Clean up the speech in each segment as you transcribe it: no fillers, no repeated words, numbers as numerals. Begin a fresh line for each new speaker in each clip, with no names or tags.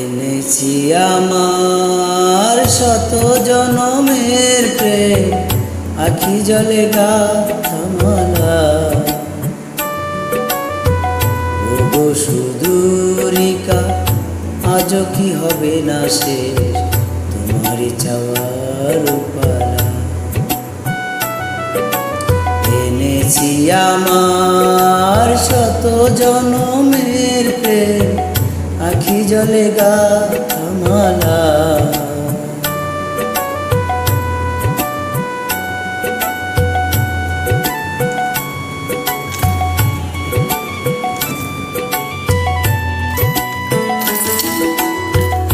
এনেছি আমার শত জনমের প্রেম, আখি জলে গাথা মালা। ওগো সুদূরিকা, আজও কি হবে না শেষ তোমারই চাওয়ার পালা। এনেছি আমার শত জনমের প্রেম, আখি জলে গাথা মালা।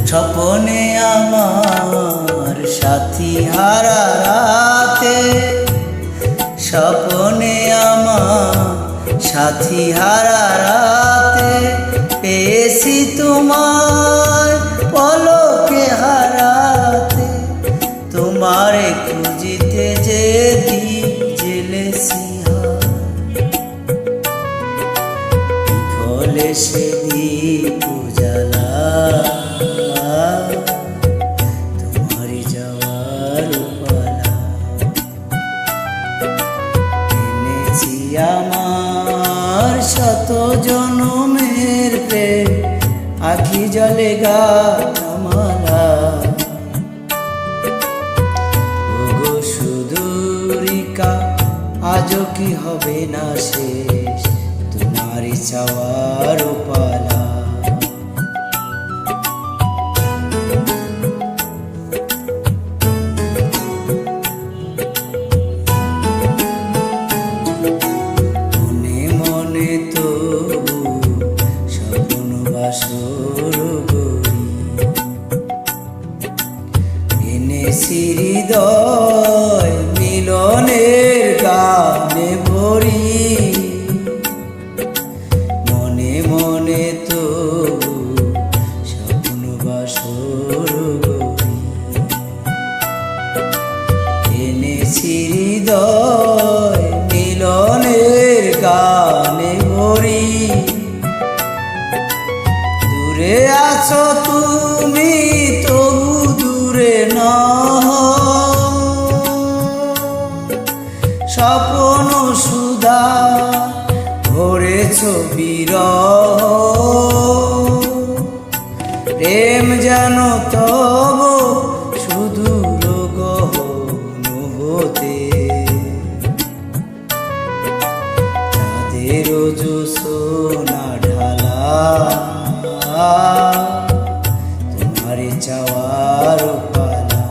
স্বপনে আমার সাথী হারা রাতে, স্বপনে আমার সাথী হারা রাতে, পেয়েছি তোমার পলকে হারাতে। তোমারে খুঁজিতে যে দ্বীপ জেলেছি ফলে সে দ্বীপ উজালা। তোমারই যাওয়ার পালা। এনেছি আমার শত জনমের প্রেম, আখি জলে গাথা মালা। ওগো সুদূরিকা, আজও কি হবে না শেষ তোমারই চাওয়ার পালা। মনে মনে তো স্বপ্ন বাসর করি, এনেছি হৃদয় মিলনের গানে ভরি। মনে মনে তো স্বপ্ন বাসর করি, এনেছি হৃদয় মিলনের গানে ভরি। দূরে আছো তুমি তবু দূরে নও, স্বপ্ন সুধা ভরেছ বিরহ। প্রেম যেন তব সুদূর গহন হতে, চাঁদের জোছনা ঢালা। তোমারে চাওয়ার পালা।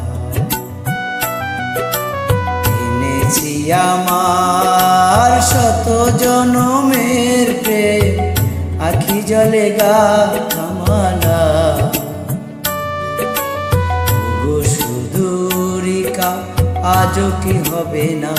এনেছি আমার শত জনমের প্রেম, আখি জলে গাথা মালা। ওগো সুদূরিকা, আজও কি হবে না